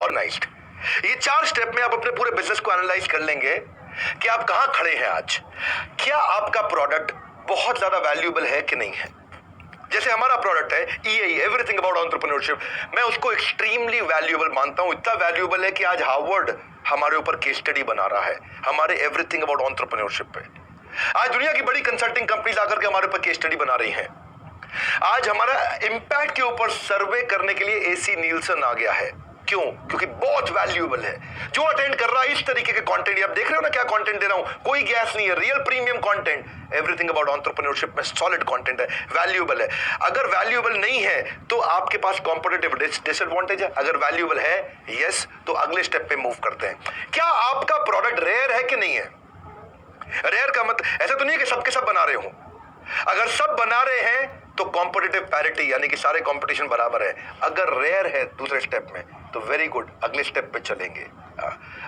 Organised. ये 4 step में आप अपने पूरे बिजनेस को एनालाइज कर लेंगे कि आप कहां खड़े हैं आज। क्या आपका प्रोडक्ट बहुत ज्यादा वैल्यूएबल है कि नहीं है। जैसे हमारा प्रोडक्ट है EAE, एवरीथिंग अबाउट एंटरप्रेन्योरशिप, मैं उसको एक्सट्रीमली वैल्यूएबल मानता हूं। इतना वैल्यूएबल है कि आज हार्वर्ड हमारे ऊपर केस स्टडी बना रहा है हमारे एवरीथिंग अबाउट एंटरप्रेन्योरशिप पे। आज दुनिया की बड़ी कंसल्टिंग कंपनीज आकर के हमारे ऊपर केस स्टडी बना रही हैं। आज हमारा इंपैक्ट के ऊपर सर्वे करने के लिए AC नील्सन आ गया है। क्यों? क्योंकि बहुत वैल्यूएबल है। जो अटेंड कर रहा है इस तरीके के कंटेंट, आप देख रहे हो ना क्या कंटेंट दे रहा हूं, कोई गैस नहीं है, real premium content. Everything about entrepreneurship में सॉलिड कंटेंट है, वैल्यूएबल है। अगर वैल्यूएबल नहीं है तो आपके पास कॉम्पिटिटिव डिसएडवांटेज है। अगर वैल्यूएबल है यस, तो अगले स्टेप पे मूव करते हैं। क्या आपका प्रोडक्ट रेयर है कि नहीं है। रेयर का मतलब ऐसा तो नहीं है कि सबके सब बना रहे हो। अगर सब बना रहे हैं तो कॉम्पिटिटिव पैरिटी, यानी कि सारे कंपटीशन बराबर है। अगर रेयर है दूसरे स्टेप में तो वेरी गुड, अगले स्टेप पे चलेंगे।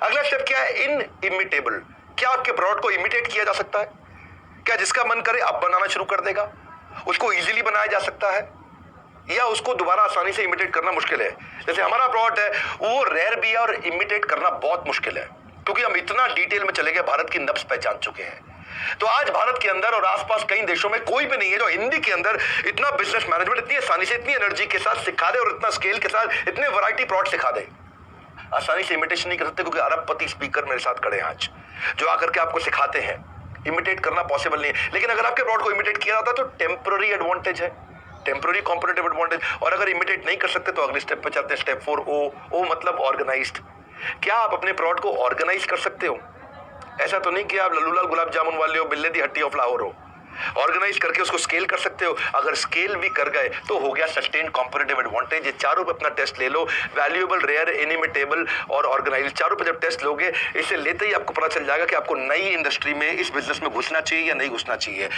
अगला स्टेप क्या है? इनइमिटेबल। क्या आपके प्रोडक्ट को इमिटेट किया जा सकता है? क्या जिसका मन करे आप बनाना शुरू कर देगा? उसको इजीली बनाया जा सकता है या उसको दोबारा आसानी से इमिटेट करना मुश्किल है? जैसे हमारा प्रोडक्ट है वो रेयर भी है और इमिटेट करना बहुत मुश्किल है, क्योंकि हम इतना डिटेल में चले गए, भारत की नब्ज पहचान चुके हैं। तो आज भारत के अंदर और आसपास कई देशों में कोई भी नहीं है जो हिंदी के अंदर इतना बिजनेस मैनेजमेंट इतनी आसानी से, इतनी एनर्जी के साथ सिखा दे और इतना स्केल के साथ इतने वैरायटी प्रोडक्ट सिखा दे। आसानी से इमिटेशन नहीं कर सकते, क्योंकि अरबपति स्पीकर मेरे साथ खड़े हैं आज जो आकर के आपको सिखाते हैं। इमिटेट करना पॉसिबल नहीं है, लेकिन अगर आपके प्रोडक्ट को इमिटेट किया जाता है तो टेम्पररी एडवांटेज है, टेम्पररी कॉम्पिटिटिव एडवांटेज। और अगर इमिटेट नहीं कर सकते तो अगले स्टेप पे चलते हैं, स्टेप 4 ओ मतलब ऑर्गेनाइज्ड। क्या आप अपने प्रोडक्ट को ऑर्गेनाइज कर सकते हो? ऐसा तो नहीं कि आप लल्लूलाल गुलाब जामुन वाले हो, बिल्ले दी हट्टी ऑफ लाहौर हो। ऑर्गेनाइज करके उसको स्केल कर सकते हो। अगर स्केल भी कर गए तो हो गया सस्टेन कॉम्पिटिटिव एडवांटेज। ये चारों पे अपना टेस्ट ले लो, वैल्यूएबल, रेयर, इनिमिटेबल और ऑर्गेनाइज। चारों पे जब टेस्ट लोगे, इसे लेते ही आपको पता चल जाएगा कि आपको नई इंडस्ट्री में, इस बिजनेस में घुसना चाहिए या नहीं घुसना चाहिए।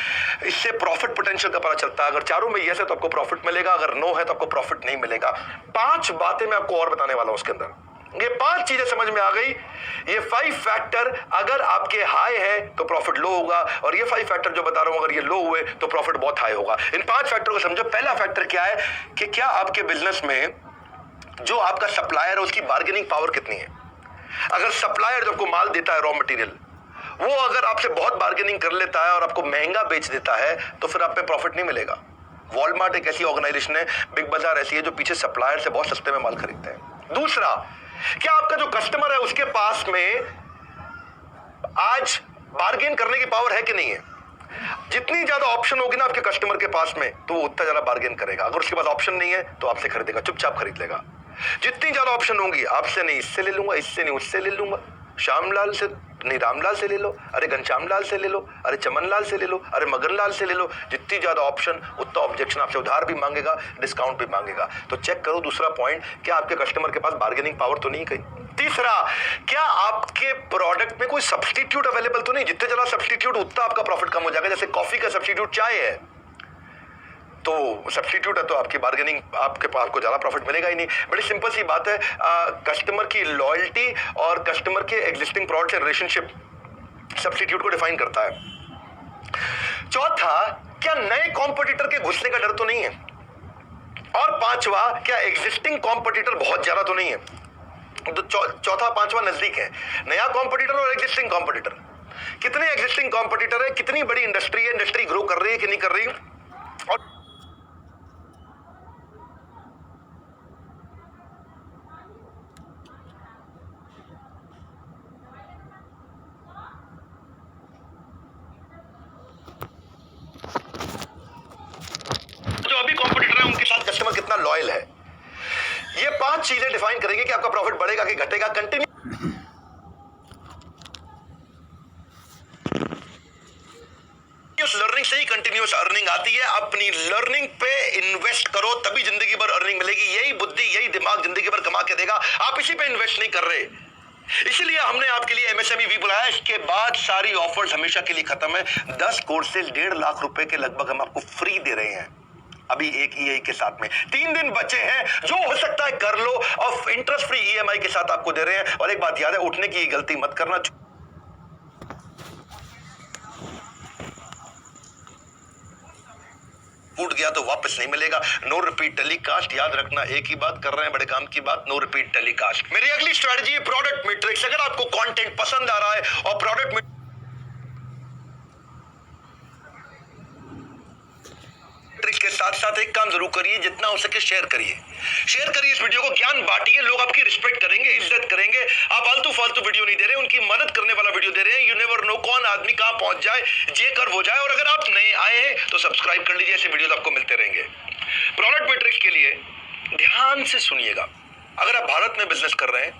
इससे प्रॉफिट पोटेंशियल का पता चलता है। अगर चारों में यस है तो आपको प्रॉफिट मिलेगा, अगर नो है तो आपको प्रॉफिट नहीं मिलेगा। 5 बातें मैं आपको और बताने वाला हूं उसके अंदर। ये 5 चीजें समझ में आ गई। ये 5 फैक्टर अगर आपके हाई है तो प्रॉफिट लो होगा, और ये 5 फैक्टर जो बता रहा हूं अगर ये लो हुए तो प्रॉफिट बहुत हाई होगा। इन 5 फैक्टर को समझो। पहला फैक्टर क्या है कि क्या आपके बिजनेस में जो आपका सप्लायर है उसकी बार्गेनिंग पावर कितनी है। अगर सप्लायर जो आपको माल देता है, रॉ मटेरियल, वो अगर आपसे बहुत बार्गेनिंग कर लेता है और आपको महंगा बेच देता है तो फिर आप पे प्रॉफिट नहीं मिलेगा। वॉलमार्ट एक ऐसी ऑर्गेनाइजेशन है, बिग बाजार ऐसी है जो पीछे सप्लायर से बहुत सस्ते में माल खरीदते हैं। दूसरा, क्या आपका जो कस्टमर है उसके पास में आज बार्गेन करने की पावर है कि नहीं है। जितनी ज्यादा ऑप्शन होगी ना आपके कस्टमर के पास में तो वो उतना ज्यादा बार्गेन करेगा। अगर उसके पास ऑप्शन नहीं है तो आपसे खरीदेगा, चुपचाप खरीद लेगा। जितनी ज्यादा ऑप्शन होंगी, आपसे नहीं, इससे ले लूंगा, इससे नहीं, उससे ले लूंगा, श्यामलाल से नहीं, रामलाल से ले लो, अरे घनश्याम लाल से ले लो, अरे चमन लाल से ले लो, अरे मगन लाल से ले लो। जितनी ज्यादा ऑप्शन उतना ऑब्जेक्शन, आपसे उधार भी मांगेगा, डिस्काउंट भी मांगेगा। तो चेक करो दूसरा पॉइंट, क्या आपके कस्टमर के पास बार्गेनिंग पावर तो नहीं कहीं। तीसरा, क्या आपके प्रोडक्ट में कोई सब्स्टिट्यूट अवेलेबल तो नहीं। जितने ज्यादा सब्स्टिट्यूट उतना आपका प्रॉफिट कम हो जाएगा। जैसे कॉफी का सब्स्टिट्यूट चाय है, तो सब्स्टिट्यूट है तो आपकी बार्गेनिंग, आपको ज्यादा प्रॉफिट मिलेगा ही नहीं। बड़ी सिंपल सी बात है। कस्टमर की लॉयल्टी और कस्टमर के एग्जिस्टिंग प्रोडक्ट से रिलेशनशिप सब्स्टिट्यूट को डिफाइन करता है। चौथा, क्या नए कॉम्पिटिटर के घुसने का डर तो नहीं है। और पांचवा, क्या एग्जिस्टिंग कॉम्पिटिटर बहुत ज्यादा तो नहीं है। तो चौथा पांचवा नजदीक है, नया कॉम्पिटिटर और एग्जिस्टिंग कॉम्पिटिटर। कितने एग्जिस्टिंग कॉम्पिटिटर है, कितनी बड़ी इंडस्ट्री है, इंडस्ट्री ग्रो कर रही है कि नहीं कर रही। और जो अभी कॉम्पिटिटर है उनके साथ कस्टमर कितना लॉयल है। ये 5 चीजें डिफाइन करेंगे कि आपका प्रॉफिट बढ़ेगा कि घटेगा। कंटिन्यू लर्निंग से ही कंटिन्यूअस अर्निंग आती है। अपनी लर्निंग पे इन्वेस्ट करो, तभी जिंदगी भर अर्निंग मिलेगी। यही बुद्धि, यही दिमाग जिंदगी भर कमा के देगा। आप इसी पे इन्वेस्ट नहीं कर रहे, इसलिए हमने आपके लिए MSME वीक बुलाया। इसके बाद सारी ऑफर्स हमेशा के लिए खत्म है। 10 कोर्सेज 1.5 लाख रुपए के लगभग हम आपको फ्री दे रहे हैं अभी एक EAE के साथ में। 3 दिन बचे हैं, जो हो सकता है कर लो, और इंटरेस्ट फ्री EMI के साथ आपको दे रहे हैं। और एक बात याद है, उठने की गलती मत करना। टूट गया तो वापस नहीं मिलेगा। नो रिपीट टेलीकास्ट, याद रखना, एक ही बात कर रहे हैं, बड़े काम की बात, नो रिपीट टेलीकास्ट। मेरी अगली स्ट्रेटजी है प्रोडक्ट मैट्रिक्स। अगर आपको कंटेंट पसंद आ रहा है और प्रोडक्ट के साथ साथ एक काम जरूर करिए, जितना हो सके शेयर करिए, शेयर करिए इस वीडियो को, ज्ञान बांटिए, लोग आपकी रिस्पेक्ट करेंगे, इज्जत करेंगे। आप फालतू फालतू वीडियो नहीं दे रहे, उनकी मदद करने वाला वीडियो दे रहे हैं। यू नेवर नो कौन आदमी कहां पहुंच जाए, जे कर्व हो जाए। और अगर आप नए आए हैं तो सब्सक्राइब कर लीजिए, ऐसे वीडियोस आपको मिलते रहेंगे। प्रोडक्ट मैट्रिक्स के लिए ध्यान से सुनिएगा। अगर आप भारत में बिजनेस कर रहे हैं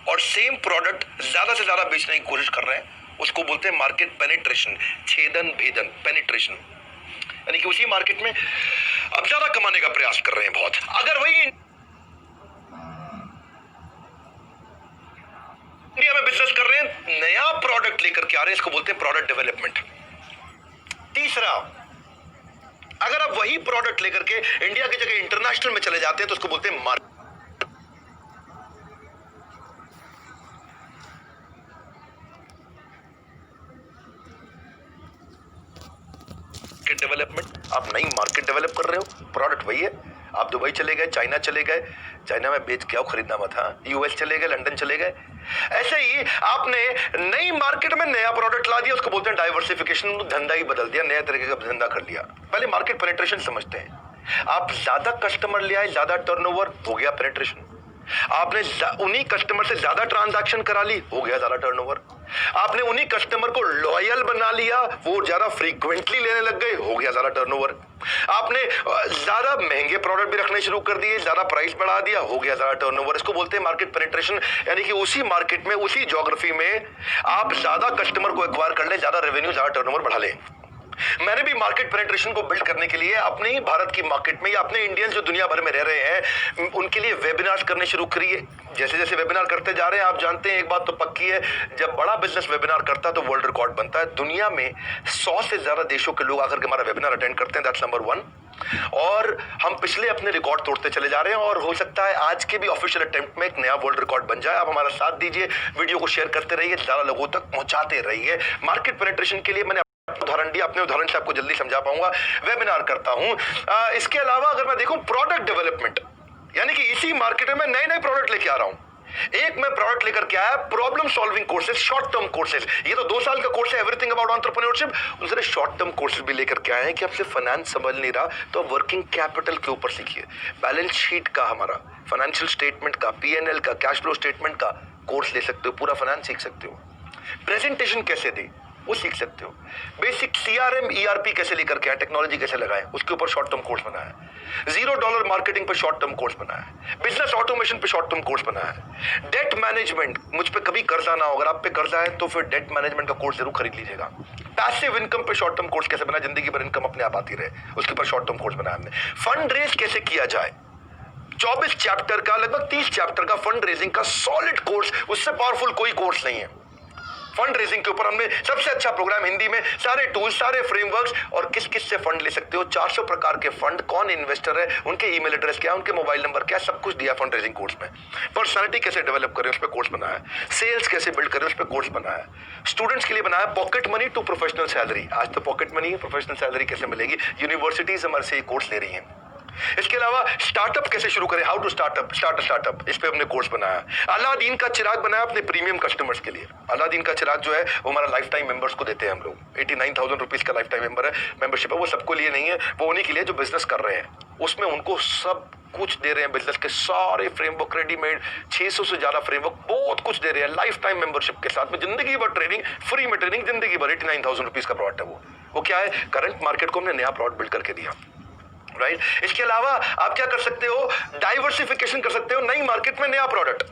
और सेम प्रोडक्ट ज्यादा से ज्यादा बेचने की कोशिश कर रहे हैं, उसको बोलते हैं मार्केट पेनिट्रेशन, छेदन भेदन, पेनिट्रेशन, यानी कि उसी मार्केट में अब ज्यादा कमाने का प्रयास कर रहे हैं बहुत। अगर वही इंडिया में बिजनेस कर रहे हैं, नया प्रोडक्ट लेकर के आ रहे हैं, इसको बोलते हैं प्रोडक्ट डेवलपमेंट। तीसरा, अगर आप वही प्रोडक्ट लेकर के इंडिया की जगह इंटरनेशनल में चले जाते हैं तो उसको बोलते हैं मार्केट डेवलपमेंट। आप नई मार्केट डेवलप कर रहे हो, प्रोडक्ट वही है। आप दुबई चले गए, चाइना चले गए, चाइना में बेच के आओ, खरीदना मत। हाँ, यूएस चले गए, लंदन चले गए। ऐसे ही आपने नई मार्केट में नया प्रोडक्ट ला दिया, उसको बोलते हैं डाइवर्सिफिकेशन। धंधा ही बदल दिया, नया तरीके का धंधा कर लिया। पहले मार्केट पेनिट्रेशन समझते हैं। आप ज्यादा कस्टमर ले आए, ज्यादा टर्नओवर, हो गया पेनिट्रेशन। आपने उन्हीं कस्टमर से ज्यादा ट्रांजैक्शन करा ली, हो गया ज्यादा टर्नओवर। आपने उन्हीं कस्टमर को लॉयल बना लिया, वो ज्यादा फ्रीक्वेंटली लेने लग गए, हो गया ज्यादा टर्नओवर। आपने ज्यादा महंगे प्रोडक्ट भी रखने शुरू कर दिए, ज्यादा प्राइस बढ़ा दिया, हो गया ज्यादा टर्नओवर। इसको बोलते हैं मार्केट पेनिट्रेशन, यानी कि उसी मार्केट में, उसी ज्योग्राफी में आप ज्यादा कस्टमर को एक्वायर कर ले, ज्यादा रेवेन्यू, ज्यादा टर्नओवर बढ़ा ले। मैंने भी मार्केट पेनिट्रेशन को बिल्ड करने के लिए अपने ही भारत की मार्केट में या अपने इंडियंस जो दुनिया भर में रह रहे हैं उनके लिए वेबिनार्स करने शुरू करिए। जैसे जैसे वेबिनार करते जा रहे हैं, आप जानते हैं एक बात तो पक्की है, जब बड़ा बिजनेस वेबिनार करता है तो वर्ल्ड रिकॉर्ड बनता है। दुनिया में 100 से ज्यादा देशों के लोग आकर के हमारा वेबिनार अटेंड करते हैं, दैट्स नंबर 1। और हम पिछले अपने रिकॉर्ड तोड़ते चले जा रहे हैं और हो सकता है आज के भी ऑफिशियल अटेम्प्ट में एक नया वर्ल्ड रिकॉर्ड बन जाए। आप हमारा साथ दीजिए, वीडियो को शेयर करते रहिए, ज्यादा लोगों तक पहुंचाते रहिए। मार्केट पेनिट्रेशन के लिए मैंने उदाहरण दिया, अपने उदाहरण से आपको जल्दी समझा पाऊंगा। वेबिनार करता हूं। इसके अलावा अगर मैं देखूं प्रोडक्ट डेवलपमेंट, यानी कि इसी मार्केट में नए नए प्रोडक्ट लेके आ रहा हूं। एक मैं प्रोडक्ट लेकर के आया, problem solving courses, short term courses. ये तो 2 साल का कोर्स है, एवरीथिंग अबाउट एंटरप्रेन्योरशिप। दूसरे शॉर्ट टर्म कोर्सेज भी लेकर के आए हैं कि आपसे फाइनेंस समझ नहीं रहा तो वर्किंग कैपिटल के ऊपर सीखिए, बैलेंस शीट का, हमारा फाइनेंशियल स्टेटमेंट का, पीएनएल का, कैश फ्लो स्टेटमेंट का कोर्स ले सकते हो, पूरा फाइनेंस सीख सकते हो। प्रेजेंटेशन कैसे दे वो सीख सकते हो। बेसिक सीआरएम ईआरपी कैसे लेकर के आए, टेक्नोलॉजी कैसे लगाए, उसके ऊपर शॉर्ट टर्म कोर्स बनाया है। $0 मार्केटिंग पे शॉर्ट टर्म कोर्स बनाया है। बिजनेस ऑटोमेशन पे शॉर्ट टर्म कोर्स बनाया है। डेट मैनेजमेंट, मुझ पे कभी कर्जा ना हो, अगर आप पे कर्जा है तो फिर डेट मैनेजमेंट का कोर्स जरूर खरीद लीजिएगा। पैसिव इनकम पे शॉर्ट टर्म कोर्स कैसे बनाया, जिंदगी भर इनकम अपने आप आती रहे, उसके ऊपर शॉर्ट टर्म कोर्स बनाया हमने। फंड रेज कैसे किया जाए, 24 चैप्टर का, लगभग 30 चैप्टर का फंड रेजिंग का सॉलिड कोर्स, उससे पावरफुल कोई कोर्स नहीं है। फंड रेजिंग के ऊपर हमने सबसे अच्छा प्रोग्राम हिंदी में, सारे टूल्स, सारे फ्रेमवर्क्स, और किस किस से फंड ले सकते हो, 400 प्रकार के फंड, कौन इन्वेस्टर है, उनके ईमेल एड्रेस क्या है, उनके मोबाइल नंबर क्या, सब कुछ दिया फंड रेजिंग कोर्स में। पर्सनालिटी कैसे डेवलप करें, उस पर कोर्स बनाया है। सेल्स कैसे बिल्ड करें, उस पर कोर्स बनाया है। स्टूडेंट्स के लिए बनाया pocket money to professional salary. आज तो पॉकेट मनी है, प्रोफेशनल सैलरी कैसे मिलेगी, यूनिवर्सिटीज हमारे से ये कोर्स ले रही हैं। इसके अलावा स्टार्टअप कैसे शुरू करें, हाउ टू स्टार्टअप, इस पे हमने कोर्स बनाया। अलादीन का चिराग बनाया अपने प्रीमियम कस्टमर्स के लिए। अलादीन का चिराग जो है वो हमारा लाइफ टाइम मेंबर्स को देते हैं हम लोग। 89,000 रुपीज का लाइफ टाइम मेंबरशिप है। वो सबको लिए नहीं है, वो उन्हीं के लिए जो बिजनेस कर रहे हैं। उसमें उनको सब कुछ दे रहे हैं, बिजनेस के सारे फ्रेमवर्क रेडीमेड, 600 से ज्यादा फ्रेमवर्क, बहुत कुछ दे रहे हैं लाइफ टाइम मेंबरशिप के साथ में। जिंदगी भर ट्रेनिंग, फ्री में ट्रेनिंग, जिंदगी भर। 89,000 रुपीज का प्रोडक्ट है वो क्या है, करंट मार्केट को हमने नया प्रोडक्ट बिल्ड करके दिया। राइट इसके अलावा आप क्या कर सकते हो, डाइवर्सिफिकेशन कर सकते हो, नई मार्केट में नया प्रोडक्ट।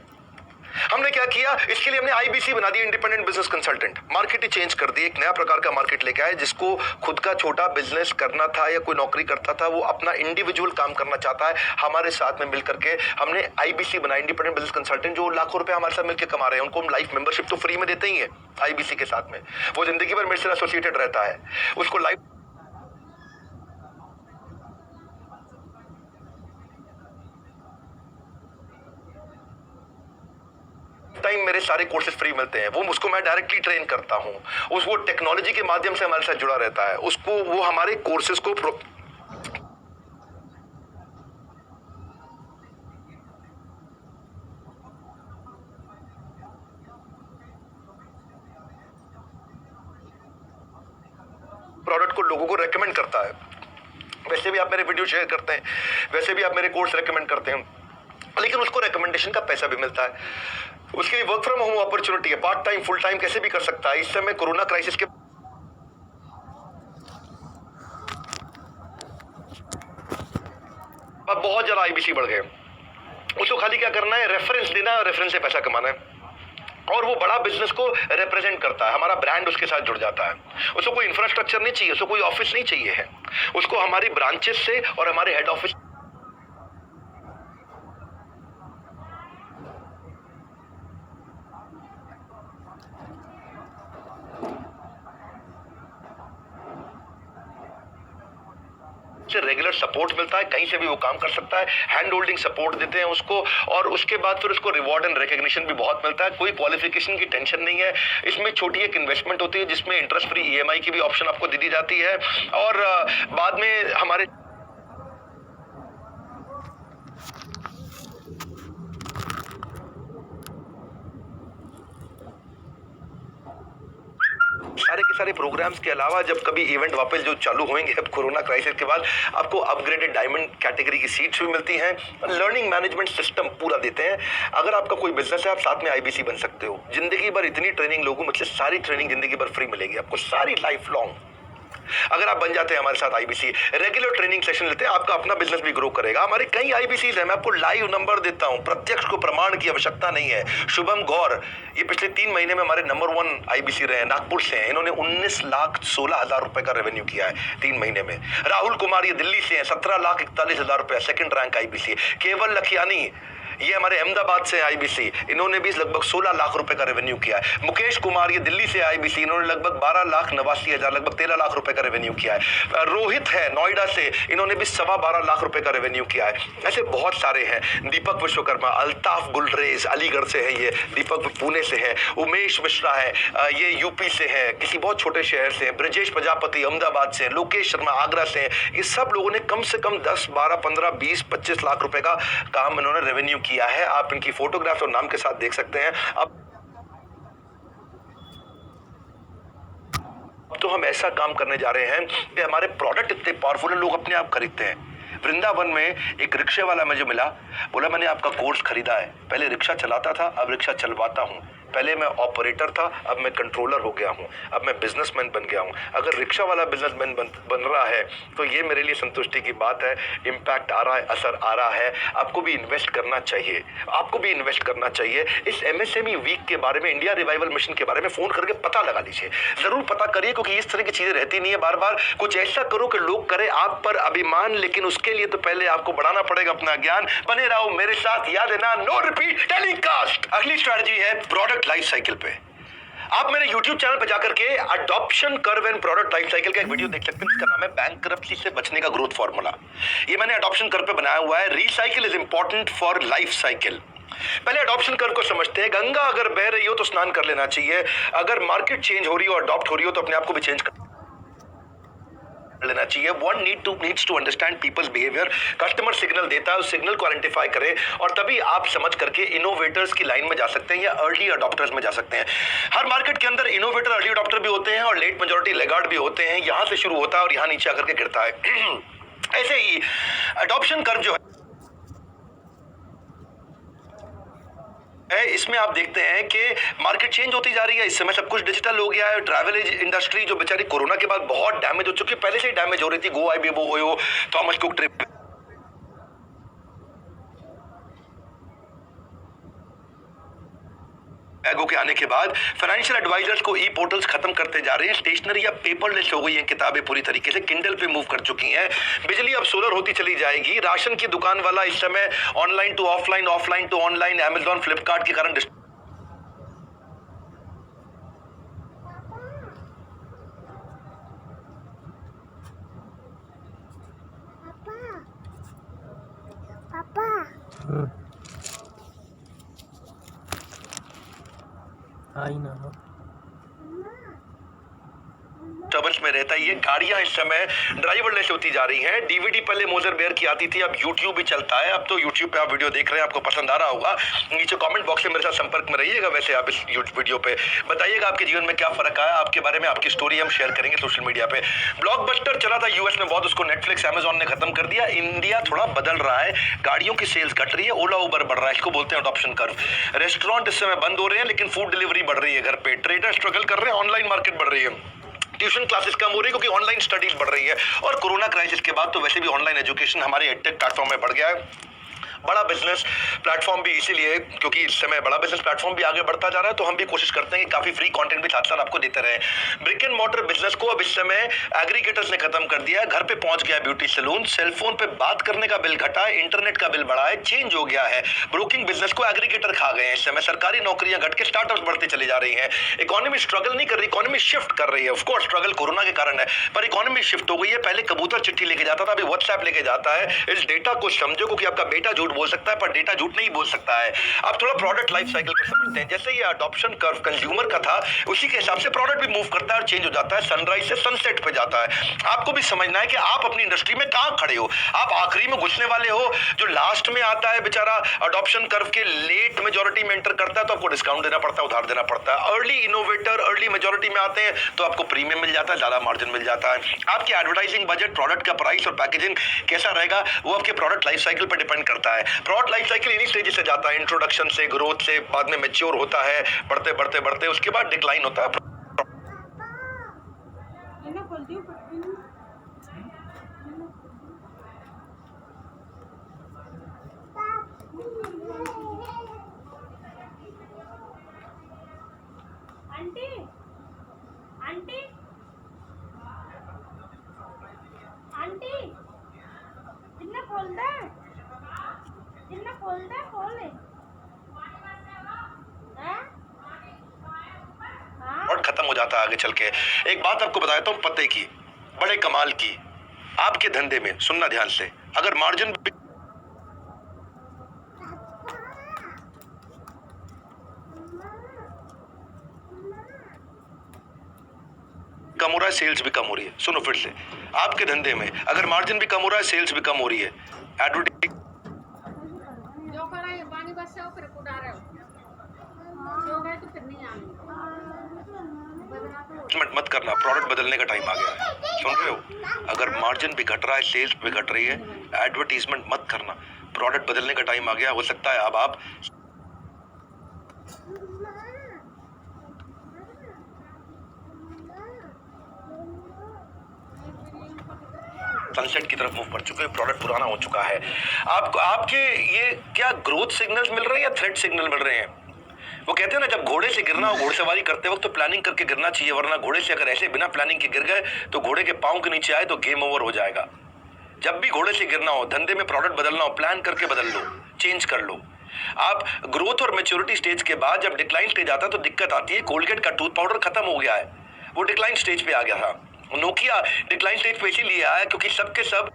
हमने क्या किया, इसके लिए हमने आईबीसी बना दी, इंडिपेंडेंट बिजनेस कंसल्टेंट। मार्केट ही चेंज कर दी, एक नया प्रकार का मार्केट लेके आए। जिसको खुद का छोटा बिजनेस करना था या कोई नौकरी करता था, वो अपना इंडिविजुअल काम करना चाहता है, हमारे साथ में मिल करके हमने आईबीसी बनाई, इंडिपेंडेंट बिजनेस कंसल्टेंट, जो लाखों रुपए हमारे साथ मिलकर कमा रहे हैं। उनको हम लाइफ मेंबरशिप तो फ्री में देते ही है आईबीसी के साथ में, वो जिंदगी भर मेरे से एसोसिएटेड रहता है। उसको लाइफ टाइम मेरे सारे कोर्सेज फ्री मिलते हैं। वो उसको मैं डायरेक्टली ट्रेन करता हूं, उस वो टेक्नोलॉजी के माध्यम से हमारे साथ जुड़ा रहता है। उसको वो हमारे कोर्सेज को प्रोडक्ट को लोगों को रेकमेंड करता है। वैसे भी आप मेरे वीडियो शेयर करते हैं, वैसे भी आप मेरे कोर्स रेकमेंड करते हैं, लेकिन उसको रेकमेंडेशन का पैसा भी मिलता है। उसके लिए वर्क फ्रॉम होम अपॉर्चुनिटी है, पार्ट टाइम फुल टाइम कैसे भी कर सकता है। इस समय कोरोना क्राइसिस के अब बहुत ज्यादा आईबीसी बढ़ गए। उसको खाली क्या करना है, रेफरेंस देना है, रेफरेंस से पैसा कमाना है, और वो बड़ा बिजनेस को रिप्रेजेंट करता है। हमारा ब्रांड उसके साथ जुड़ जाता है। उसको कोई इंफ्रास्ट्रक्चर नहीं चाहिए, उसको कोई ऑफिस नहीं चाहिए है, उसको हमारी ब्रांचेस से और हमारे हेड ऑफिस से रेगुलर सपोर्ट मिलता है, कहीं से भी वो काम कर सकता है, हैंड होल्डिंग सपोर्ट देते हैं उसको, और उसके बाद फिर उसको रिवॉर्ड एंड रिकॉग्निशन भी बहुत मिलता है। कोई क्वालिफिकेशन की टेंशन नहीं है। इसमें छोटी एक इन्वेस्टमेंट होती है जिसमें इंटरेस्ट फ्री ईएमआई की भी ऑप्शन आपको दी जाती है, और बाद में हमारे सारे के सारे प्रोग्राम्स के अलावा जब कभी इवेंट वापस जो चालू होंगे अब कोरोना क्राइसिस के बाद, आपको अपग्रेडेड डायमंड कैटेगरी की सीट्स भी मिलती हैं, लर्निंग मैनेजमेंट सिस्टम पूरा देते हैं। अगर आपका कोई बिजनेस है, आप साथ में आईबीसी बन सकते हो। जिंदगी भर इतनी ट्रेनिंग लोगों मुझसे सारी ट्रेनिंग जिंदगी भर फ्री मिलेगी आपको, सारी लाइफ लॉन्ग। अगर आप बन जाते हैं हमारे साथ आईबीसी, रेगुलर ट्रेनिंग सेशन लेते हैं, आपका अपना बिजनेस भी ग्रो करेगा। हमारे कई आईबीसी है, मैं आपको लाइव नंबर देता हूं, प्रत्यक्ष को प्रमाण की आवश्यकता नहीं है। शुभम गौर ये पिछले 3 महीने में हमारे नंबर 1 आईबीसी रहे हैं, नागपुर से हैं। इन्होंने 19,16,000 रुपए का रेवेन्यू किया है 3 महीने में। राहुल कुमार ये दिल्ली से हैं, 17,41,000 रुपए, सेकंड रैंक आईबीसी। केवल लखियानी ये हमारे अहमदाबाद से आईबीसी, इन्होंने भी लगभग 16 लाख रुपए का रेवेन्यू किया है। मुकेश कुमार ये दिल्ली से आईबीसी, इन्होंने लगभग 12,89,000, लगभग 13 लाख रुपए का रेवेन्यू किया है। रोहित है नोएडा से, इन्होंने भी 12.25 लाख रुपए का रेवेन्यू किया है। ऐसे बहुत सारे हैं। दीपक विश्वकर्मा, अल्ताफ गुलरेज अलीगढ़ से है, ये दीपक पुणे से है। उमेश मिश्रा है, ये यूपी से है, किसी बहुत छोटे शहर से है। ब्रजेश प्रजापति अहमदाबाद से, लोकेश शर्मा आगरा से, ये सब लोगों ने कम से कम 10, 12, 15, 20, 25 लाख रुपए का काम इन्होंने रेवेन्यू किया है। आप इनकी फोटोग्राफ्स और नाम के साथ देख सकते हैं। अब तो हम ऐसा काम करने जा रहे हैं कि हमारे प्रोडक्ट इतने पावरफुल है, लोग अपने आप खरीदते हैं। वृंदावन में एक रिक्शे वाला मुझे मिला, बोला मैंने आपका कोर्स खरीदा है, पहले रिक्शा चलाता था, अब रिक्शा चलवाता हूँ। पहले मैं ऑपरेटर था, अब मैं कंट्रोलर हो गया हूँ, अब मैं बिजनेसमैन बन गया हूँ। अगर रिक्शा वाला बिजनेसमैन बन रहा है तो ये मेरे लिए संतुष्टि की बात है। इम्पैक्ट आ रहा है, असर आ रहा है। आपको भी इन्वेस्ट करना चाहिए, आपको भी इन्वेस्ट करना चाहिए। इस एमएसएमई वीक के बारे में, इंडिया रिवाइवल मिशन के बारे में फोन करके पता लगा लीजिए, जरूर पता करिए, क्योंकि इस तरह की चीजें रहती नहीं है बार बार। कुछ ऐसा करो कि लोग करें आप पर अभिमान, लेकिन उसके लिए तो पहले आपको बढ़ाना पड़ेगा अपना ज्ञान। बने रहो मेरे साथ, याद है ना, नो रिपीट टेलीकास्ट। अगली स्ट्रैटेजी है प्रोडक्ट लाइफ साइकिल पे। आप मेरे YouTube चैनल पे जाकर के adoption curve and product life cycle का एक वीडियो देख सकते हैं, इसका नाम है बैंकरप्सी से बचने का ग्रोथ फॉर्मूला। ये मैंने अडॉप्शन कर्व पे बनाया हुआ है। Recycle is important for life cycle. पहले अडॉप्शन कर्व को समझते हैं। गंगा अगर बह रही हो तो स्नान कर लेना चाहिए। अगर मार्केट चेंज हो रही हो, अडॉप्ट हो रही हो, तो अपने आप को भी चेंज कर लेना चाहिए। One needs to understand people's behaviour. Customer signal देता है, उस सिग्नल को आइडेंटिफाई करें, और तभी आप समझ करके इनोवेटर्स की लाइन में जा सकते हैं या अर्ली अडॉप्टर्स में जा सकते हैं। हर मार्केट के अंदर इनोवेटर, अर्ली अडॉप्टर भी होते हैं और लेट मेजॉरिटी लेगार्ड भी होते हैं। यहां से शुरू होता है और यहां नीचे आकर के गिरता है। ऐसे ही अडॉप्शन कर्व जो है, इसमें आप देखते हैं कि मार्केट चेंज होती जा रही है। इस समय सब कुछ डिजिटल हो गया है। ट्रैवल इंडस्ट्री जो बेचारी कोरोना के बाद बहुत डैमेज हो चुकी है, पहले से ही डैमेज हो रही थी। Goibibo OYO, Thomas Cook trip, एगो के आने के बाद फाइनेंशियल एडवाइजर्स को ई पोर्टल्स खत्म करते जा रहे हैं। स्टेशनरी या पेपरलेस हो गई हैं किताबें, पूरी तरीके से किंडल पे मूव कर चुकी हैं। बिजली अब सोलर होती चली जाएगी। राशन की दुकान वाला इस समय online to offline, offline to online, Amazon Flipkart के कारण आई ना डिस्टर्बेंस में रहता है। ये गाड़ियां इस समय ड्राइवरलेस होती जा रही हैं। डीवीडी पहले मोजर बेयर की आती थी, अब यूट्यूब भी चलता है। अब तो यूट्यूब पे आप वीडियो देख रहे हैं, आपको पसंद आ रहा होगा। नीचे कमेंट बॉक्स में मेरे साथ संपर्क में रहिएगा। वैसे आप इस वीडियो पे बताइएगा आपके जीवन में क्या फर्क आया, आपके बारे में आपकी स्टोरी हम शेयर करेंगे सोशल मीडिया पे। ब्लॉकबस्टर चला था यूएस में बहुत, उसको नेटफ्लिक्स अमेजॉन ने खत्म कर दिया। इंडिया थोड़ा बदल रहा है, गाड़ियों की सेल्स घट रही है, ओला उबर बढ़ रहा है, इसको बोलते हैं अडॉप्शन कर्व। रेस्टोरेंट इस समय बंद हो रहे हैं, लेकिन फूड डिलीवरी बढ़ रही है घर पे। ट्रेडर स्ट्रगल कर रहे हैं, ऑनलाइन मार्केट बढ़ रही है। ट्यूशन क्लासेस कम हो रही है क्योंकि ऑनलाइन स्टडीज बढ़ रही है। और कोरोना क्राइसिस के बाद तो वैसे भी ऑनलाइन एजुकेशन हमारे एडटेक प्लेटफॉर्म में बढ़ गया है। बड़ा बिजनेस प्लेटफॉर्म भी इसीलिए क्योंकि इस समय बड़ा बिजनेस प्लेटफॉर्म भी आगे बढ़ता जा रहा है, तो हम भी कोशिश करते हैं कि काफी फ्री कंटेंट भी साथ साथ आपको देते रहे। ब्रिक एंड मॉर्टर बिजनेस को अब इस समय एग्रीगेटर्स ने खत्म कर दिया है। घर पे पहुंच गया ब्यूटी सैलून, सेलफोन पे बात करने का बिल घटा है, इंटरनेट का बिल बढ़ा है, चेंज हो गया है। ब्रोकिंग बिजनेस को एग्रीगेटर खा गए हैं। इस समय सरकारी नौकरियां घट के स्टार्टअप्स बढ़ते चली जा रही है। इकोनॉमी स्ट्रगल नहीं कर रही, इकोनॉमी शिफ्ट कर रही है। ऑफ कोर्स स्ट्रगल कोरोना के कारण है, पर इकोनॉमी शिफ्ट हो गई है। पहले कबूतर चिट्ठी लेके जाता था, अभी व्हाट्सएप लेके जाता है। इस डेटा को समझो, क्योंकि आपका बेटा झूठ बोल सकता है पर डेटा झूठ नहीं बोल सकता है। आप थोड़ा प्रोडक्ट लाइफ साइकिल को समझते हैं। जैसे ये अडॉप्शन कर्व कंज्यूमर का था, उसी के हिसाब से प्रोडक्ट भी मूव करता है और चेंज हो जाता है, सनराइज से सनसेट पे जाता है। आपको भी समझना है कि आप अपनी इंडस्ट्री में कहां खड़े हो। आप आखिरी में घुसने वाले हो, जो लास्ट में आता है बेचारा अडॉप्शन कर्व के लेट मेजॉरिटी में एंटर करता है, तो आपको डिस्काउंट देना पड़ता है, उधार देना पड़ता है। अर्ली इनोवेटर अर्ली मेजॉरिटी में आते हैं तो आपको प्रीमियम मिल जाता है, ज्यादा मार्जिन मिल जाता है। आपकी एडवर्टाइजिंग बजट, प्रोडक्ट का प्राइस और पैकेजिंग कैसा रहेगा, वो आपके प्रोडक्ट लाइफ साइकिल पर डिपेंड करता है। प्रोडक्ट लाइफ साइकिल इन्हीं स्टेज से जाता है, इंट्रोडक्शन से, ग्रोथ से, बाद में मैच्योर होता है, बढ़ते बढ़ते बढ़ते उसके बाद डिक्लाइन होता है। आंटी आंटी आंटी जिन्ना खोल दे खोल ले और खत्म हो जाता है आगे चल के। एक बात आपको बताता हूं पते की, बड़े कमाल की, आपके धंधे में सुनना ध्यान से, अगर मार्जिन कम हो रहा है, सेल्स भी कम हो रही है। सुनो फिर से, आपके धंधे में अगर मार्जिन भी कम हो रहा है, सेल्स भी कम हो रही है, एडवर्टाइजमेंट मत करना, प्रोडक्ट बदलने का टाइम आ गया है। सुन रहे हो, अगर मार्जिन भी घट रहा है, सेल्स भी घट रही है, एडवर्टीजमेंट मत करना, प्रोडक्ट बदलने का टाइम आ गया। हो सकता है अब आप सनसेट की तरफ मूव कर चुके हैं, प्रोडक्ट पुराना हो चुका है। आपको आपके ये क्या ग्रोथ सिग्नल्स मिल रहे हैं या थ्रेट सिग्नल मिल रहे हैं? वो कहते हैं ना, जब घोड़े से गिरना हो, घोड़सवारी करते वक्त तो प्लानिंग करके गिरना चाहिए, वरना घोड़े से अगर ऐसे बिना प्लानिंग के गिर गए तो घोड़े के पांव के नीचे आए तो गेम ओवर हो जाएगा। जब भी घोड़े से गिरना हो, धंधे में प्रोडक्ट बदलना हो, प्लान करके बदल लो, चेंज कर लो। आप ग्रोथ और मैच्योरिटी स्टेज के बाद जब डिक्लाइन स्टेज आता है तो दिक्कत आती है। कोलगेट का टूथ पाउडर खत्म हो गया है, वो डिक्लाइन स्टेज पे आ गया था। नोकिया डिक्लाइन स्टेज पे इसीलिए आया क्योंकि सबके सब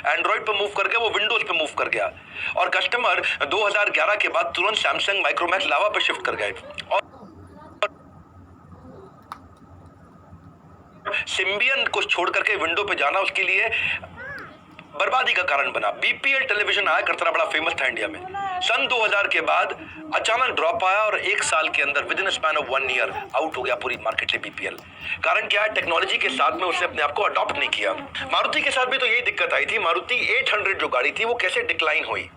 एंड्रॉइड पे मूव कर गया, वो विंडोज पे मूव कर गया। और कस्टमर 2011 के बाद तुरंत सैमसंग माइक्रोमैक्स लावा पे शिफ्ट कर गए और सिम्बियन को छोड़ करके विंडो पे जाना उसके लिए बर्बादी का कारण बना। बीपीएल टेलीविजन आया करता बड़ा फेमस था इंडिया में। सन 2000 के बाद अचानक ड्रॉप आया और एक साल के अंदर with in span of 1 year out हो गया पूरी मार्केट से बीपीएल। कारण क्या है? टेक्नोलॉजी के साथ में उसने अपने आप को अडॉप्ट नहीं किया। मारुति के साथ भी तो यही दिक्कत आई थी। मारुति 800 जो गाड़ी थी वो कैसे डिक्लाइन हुई।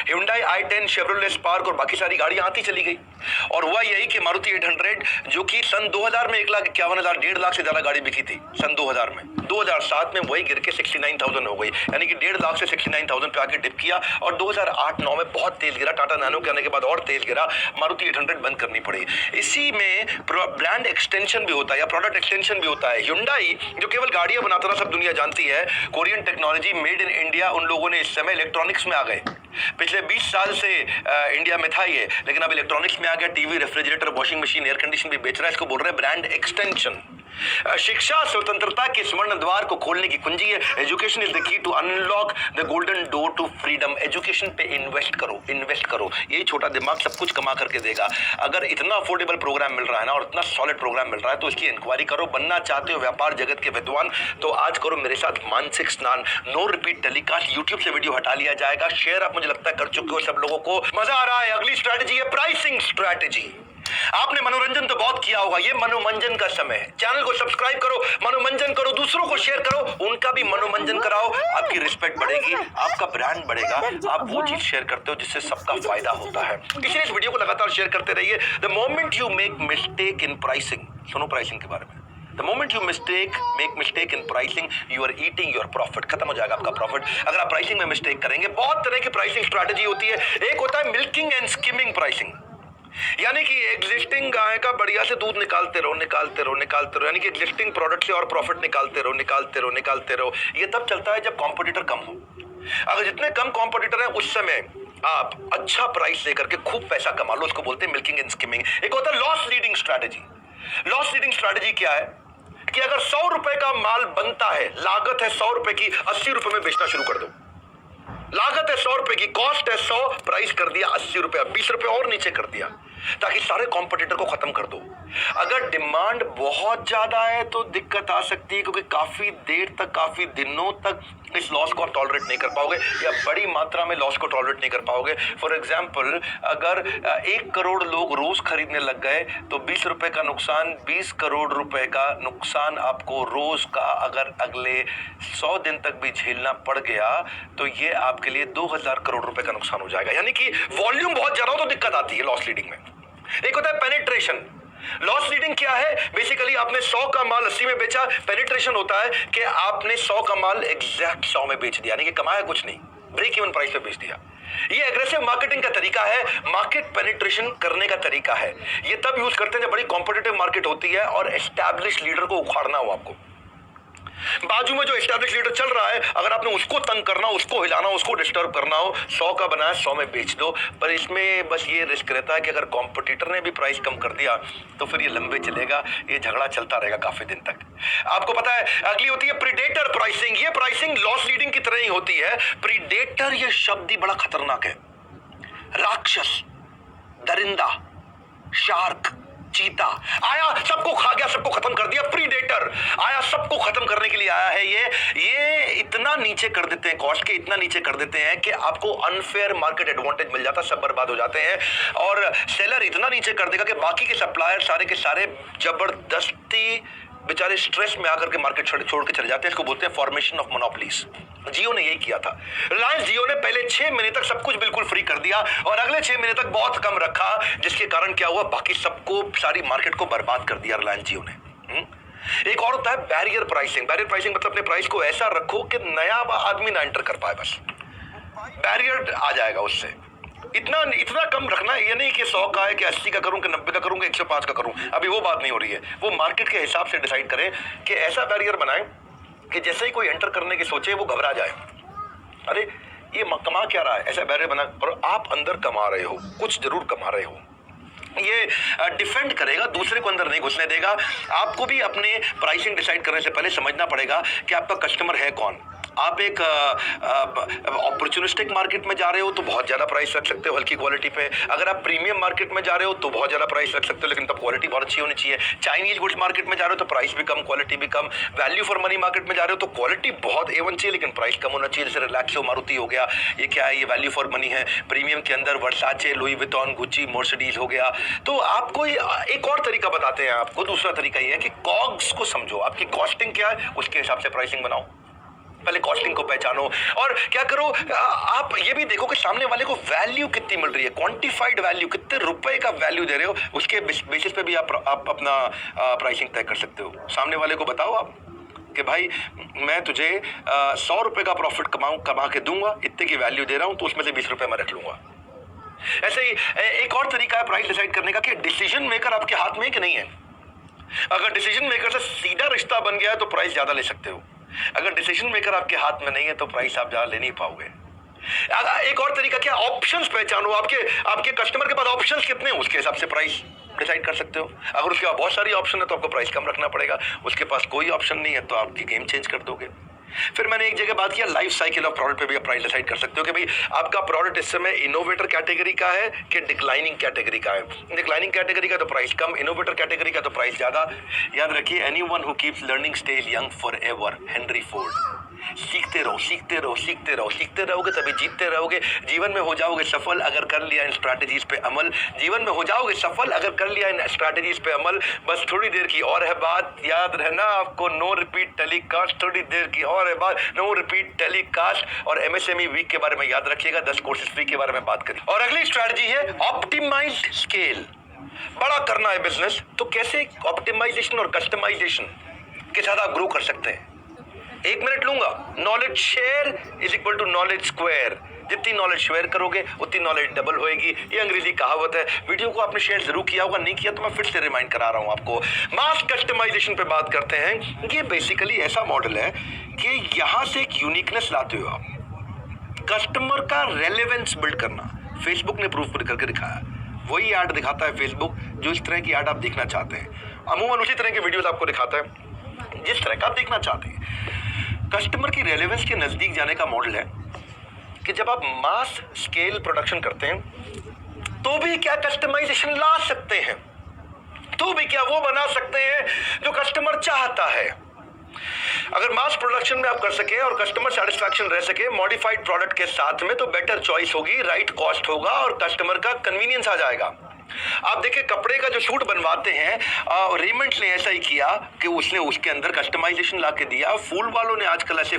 Hyundai i10, शेवरोलेट स्पार्क और बाकी सारी गाड़ियां आती चली गई और हुआ यही कि मारुति 800 जो कि सन 2000 में 1,51,000 1.5 लाख से ज्यादा गाड़ी बिकी थी सन 2000 में, 2007 में वही गिर के 69,000 हो गई, यानी कि 1.5 लाख से 69,000 पे आके डिप किया और 2008-9 में बहुत तेज गिरा। टाटा नैनो के आने के बाद और तेज गिरा, मारुति 800 बंद करनी पड़ी। इसी में ब्रांड एक्सटेंशन भी होता है या प्रोडक्ट एक्सटेंशन भी होता है। Hyundai जो केवल गाड़ियां बनाता था, सब दुनिया जानती है, Korean technology made in India, उन लोगों ने इस समय इलेक्ट्रॉनिक्स में आ गए। पिछले 20 साल से इंडिया में था ये, लेकिन अब इलेक्ट्रॉनिक्स में आ गया। TV, refrigerator, washing machine, air condition भी बेच रहा है। इसको बोल रहे हैं ब्रांड एक्सटेंशन। शिक्षा स्वतंत्रता के स्वर्ण द्वार को खोलने की कुंजी है। Education is the key to unlock the golden door to freedom. Education पे इन्वेस्ट करो, यही छोटा दिमाग सब कुछ कमा करके देगा। अगर इतना अफोर्डेबल प्रोग्राम मिल रहा है ना और इतना सॉलिड प्रोग्राम मिल रहा है तो इसकी इंक्वायरी करो। बनना चाहते हो व्यापार जगत के विद्वान तो आज करो मेरे साथ मानसिक स्नान। नो रिपीट टेलीकास्ट, यूट्यूब से वीडियो हटा लिया जाएगा। शेयर आप मुझे लगता है कर चुके हो सब लोगों को। मजा आ रहा है। अगली स्ट्रैटेजी है प्राइसिंग स्ट्रैटेजी। आपने मनोरंजन तो बहुत किया होगा, ये मनोमंजन का समय है। चैनल को सब्सक्राइब करो, मनोमंजन करो, दूसरों को शेयर करो, उनका भी मनोमंजन कराओ। आपकी रिस्पेक्ट बढ़ेगी, आपका ब्रांड बढ़ेगा। आप वो चीज शेयर करते हो जिससे सबका फायदा होता है। इसलिए इस वीडियो को लगातार शेयर करते रहिए। The moment you make mistake in pricing, सुनो प्राइसिंग के बारे में। The moment you make mistake in pricing, you are eating your profit। खत्म हो जाएगा आपका प्रॉफिट अगर आप प्राइसिंग में मिस्टेक करेंगे। बहुत तरह की प्राइसिंग स्ट्रैटेजी होती है। एक होता है मिल्किंग एंड स्किमिंग प्राइसिंग, यानी कि एग्जिस्टिंग गाय का बढ़िया से दूध निकालते रहो, यानी कि एग्जिस्टिंग प्रोडक्ट से और प्रॉफिट निकालते रहो। ये तब चलता है जब कॉम्पिटिटर कम हो। अगर जितने कम कॉम्पिटिटर हैं उस समय आप अच्छा प्राइस लेकर के खूब पैसा कमा लो, उसको बोलते हैं मिल्किंग एंड स्किमिंग। एक होता है loss leading strategy. Loss leading strategy क्या है कि अगर 100 रुपए का माल बनता है, लागत है 100 रुपए की, 80 रुपए में बेचना शुरू कर दो। लागत है 100 रुपए की, कॉस्ट है 100, प्राइस कर दिया 80 रुपए, 20 रुपए और नीचे कर दिया ताकि सारे कॉम्पिटिटर को खत्म कर दो। अगर डिमांड बहुत ज्यादा है तो दिक्कत आ सकती है, क्योंकि काफी देर तक, काफी दिनों तक इस लॉस को टॉलरेट नहीं कर पाओगे या बड़ी मात्रा में लॉस को टॉलरेट नहीं कर पाओगे। फॉर एग्जाम्पल, अगर 1 करोड़ लोग रोज खरीदने लग गए तो 20 रुपए का नुकसान, 20 करोड़ रुपए का नुकसान आपको रोज का अगर अगले 100 दिन तक भी झेलना पड़ गया तो ये आपके लिए 2000 करोड़ रुपए का नुकसान हो जाएगा। यानी कि वॉल्यूम बहुत ज्यादा हो तो दिक्कत आती है लॉस लीडिंग में। एक होता है पेनिट्रेशन। लॉस लीडिंग क्या है? बेसिकली आपने 100 का माल 80 में बेचा। पेनिट्रेशन होता है कि आपने 100 का माल एग्जैक्ट 100 में बेच दिया, यानी कि कमाया कुछ नहीं, ब्रेक इवन प्राइस पे बेच दिया। ये एग्रेसिव मार्केटिंग का तरीका है, मार्केट पेनिट्रेशन करने का तरीका है। ये तब यूज करते हैं जब बड़ी कॉम्पिटिटिव मार्केट होती है और एस्टैब्लिश लीडर को उखाड़ना हो। आपको बाजू में जो एस्टैब्लिश लीडर चल रहा है, अगर आपने उसको तंग करना, उसको हिलाना, उसको डिस्टर्ब करना हो, 100 का बनाया 100 में बेच दो। पर इसमें बस ये रिस्क रहता है कि अगर कॉम्पिटिटर ने भी प्राइस कम कर दिया तो फिर ये लंबे चलेगा, ये झगड़ा चलता रहेगा काफी दिन तक। आपको पता है अगली होती है प्रीडेटर प्राइसिंग। ये प्राइसिंग लॉस लीडिंग की तरह ही होती है। प्रीडेटर, ये शब्द ही बड़ा खतरनाक है। राक्षस, दरिंदा, शार्क, चीता आया, सबको खा गया, सबको खत्म कर दिया। प्रीडेटर आया, सबको खत्म करने के लिए आया है। ये इतना नीचे कर देते हैं, कॉस्ट के इतना नीचे कर देते हैं कि आपको अनफेयर मार्केट एडवांटेज मिल जाता, सब बर्बाद हो जाते हैं। और सेलर इतना नीचे कर देगा कि बाकी के सप्लायर सारे के सारे जबरदस्ती बेचारे स्ट्रेस में आकर के मार्केट छोड़ के चले जाते हैं। इसको बोलते हैं फॉर्मेशन ऑफ मोनोपोलीज। जियो ने यही किया था। रिलायंस जियो ने पहले 6 महीने तक सब कुछ बिल्कुल फ्री कर दिया और अगले 6 महीने तक बहुत कम रखा, जिसके कारण क्या हुआ, बाकी सबको, सारी मार्केट को बर्बाद कर दिया रिलायंस जियो ने। एक और होता है बैरियर प्राइसिंग। बैरियर प्राइसिंग मतलब अपने प्राइस को ऐसा रखो कि नया आदमी ना एंटर कर पाए, बस बैरियर आ जाएगा उससे। इतना कम रखना, ये नहीं कि 100 का है कि 80 का करूं कि 90 का करूं कि 105 का करूं, अभी वो बात नहीं हो रही है। वो मार्केट के हिसाब से डिसाइड करें कि ऐसा बैरियर बनाएं कि जैसे ही कोई एंटर करने की सोचे वो घबरा जाए, अरे ये कमा क्या रहा है, ऐसा बैरियर बना। और आप अंदर कमा रहे हो, कुछ जरूर कमा रहे हो। ये डिफेंड करेगा, दूसरे को अंदर नहीं घुसने देगा। आपको भी अपने प्राइसिंग डिसाइड करने से पहले समझना पड़ेगा कि आपका कस्टमर है कौन। आप एक अपॉर्चुनिस्टिक मार्केट में जा रहे हो तो बहुत ज्यादा प्राइस रख सकते हो हल्की क्वालिटी पे। अगर आप प्रीमियम मार्केट में जा रहे हो तो बहुत ज्यादा प्राइस रख सकते हो, लेकिन तब क्वालिटी बहुत अच्छी होनी चाहिए। चाइनीज गुड्स मार्केट में जा रहे हो तो प्राइस भी कम, क्वालिटी भी कम। वैल्यू फॉर मनी मार्केट में जा रहे हो तो क्वालिटी बहुत A1 चाहिए, लेकिन प्राइस कम होना चाहिए। जैसे रिलैक्सो, मारुति हो गया, ये क्या है, ये वैल्यू फॉर मनी है। प्रीमियम के अंदर वर्साचे, लुई विटॉन, गुच्ची, मर्सिडीज हो गया। तो आपको एक और तरीका बताते हैं आपको। दूसरा तरीका ये है कि कॉग्स को समझो, आपकी कॉस्टिंग क्या है, उसके हिसाब से प्राइसिंग बनाओ। पहले कॉस्टिंग को पहचानो और क्या करो, आप ये भी देखो कि सामने वाले को वैल्यू कितनी मिल रही है, क्वांटिफाइड वैल्यू, कितने रुपए का वैल्यू दे रहे हो, उसके बेसिस पे भी आप अपना प्राइसिंग तय कर सकते हो। सामने वाले को बताओ आप कि भाई मैं तुझे 100 रुपए का प्रॉफिट कमा के दूंगा, इतने की वैल्यू दे रहा हूं, तो उसमें से 20 रुपए मैं रख लूंगा। ऐसे ही एक और तरीका है प्राइस डिसाइड करने का कि डिसीजन मेकर आपके हाथ में है कि नहीं है। अगर डिसीजन मेकर से सीधा रिश्ता बन गया है तो प्राइस ज्यादा ले सकते हो। अगर डिसीजन मेकर आपके हाथ में नहीं है तो प्राइस आप ज्यादा ले नहीं पाओगे। एक और तरीका क्या, ऑप्शंस पहचानो। आपके कस्टमर के पास ऑप्शंस कितने हैं, उसके हिसाब से प्राइस डिसाइड कर सकते हो। अगर उसके पास बहुत सारी ऑप्शन है तो आपको प्राइस कम रखना पड़ेगा, उसके पास कोई ऑप्शन नहीं है तो आपकी गेम चेंज कर दोगे। फिर मैंने एक जगह बात किया लाइफ साइकिल ऑफ प्रोडक्ट पे भी आप प्राइस डिसाइड कर सकते हो कि भाई आपका प्रोडक्ट इस समय इनोवेटर कैटेगरी का है कि डिक्लाइनिंग कैटेगरी का है। डिक्लाइनिंग कैटेगरी का तो प्राइस कम, इनोवेटर कैटेगरी का तो प्राइस ज्यादा। याद रखिए, anyone who keeps learning stage young forever, Henry Ford. सीखते रहो, सीखते रहो, सीखते रहो, सीखते रहोगे तभी जीतते रहोगे। जीवन में हो जाओगे सफल अगर कर लिया इन स्ट्रैटेजीज पे अमल। जीवन में हो जाओगे सफल अगर कर लिया इन स्ट्रैटेजीज पे अमल। बस थोड़ी देर की और है बात, याद रहना आपको, नो रिपीट टेलीकास्ट। थोड़ी देर की और है बात, नो रिपीट टेलीकास्ट। और एमएसएमई वीक के बारे में याद रखिएगा, 10 कोर्सेज फ्री के बारे में बात करिए। और अगली स्ट्रैटेजी है ऑप्टिमाइज्ड स्केल। बड़ा करना है बिजनेस तो कैसे ऑप्टिमाइजेशन और कस्टमाइजेशन के साथ आप ग्रो कर सकते हैं। 1 मिनट लूंगा। Knowledge share is equal to knowledge square. जितनी नॉलेज शेयर करोगे उतनी नॉलेज डबल होएगी, ये अंग्रेजी कहावत है। वीडियो को आपने शेयर जरूर किया होगा, नहीं किया तो मैं फिर से रिमाइंड करा रहा हूं आपको। मास कस्टमाइजेशन पे बात करते हैं। ये बेसिकली ऐसा मॉडल है कि यहां से एक यूनिकनेस लाते हो आप, कस्टमर का रेलेवेंस बिल्ड करना। फेसबुक ने प्रूफ करके दिखाया, वही ऐड दिखाता है फेसबुक जो इस तरह की ऐड आप देखना चाहते हैं। अमूमन उसी तरह के वीडियोस आपको दिखाता है जिस तरह का आप देखना चाहते हैं। कस्टमर की रेलेवेंस के नजदीक जाने का मॉडल है कि जब आप मास स्केल प्रोडक्शन करते हैं तो भी क्या कस्टमाइजेशन ला सकते हैं, तो भी क्या वो बना सकते हैं जो कस्टमर चाहता है। अगर मास प्रोडक्शन में आप कर सके और कस्टमर सेटिस्फैक्शन रह सके मॉडिफाइड प्रोडक्ट के साथ में, तो बेटर चॉइस होगी, राइट कॉस्ट होगा और कस्टमर का कन्वीनियंस आ जाएगा। आप देखिए, कपड़े का जो सूट बनवाते हैं, रेमंड ने ऐसा ही किया कि उसने उसके अंदर कस्टमाइजेशन ला के दिया। फूल वालों ने आजकल ऐसे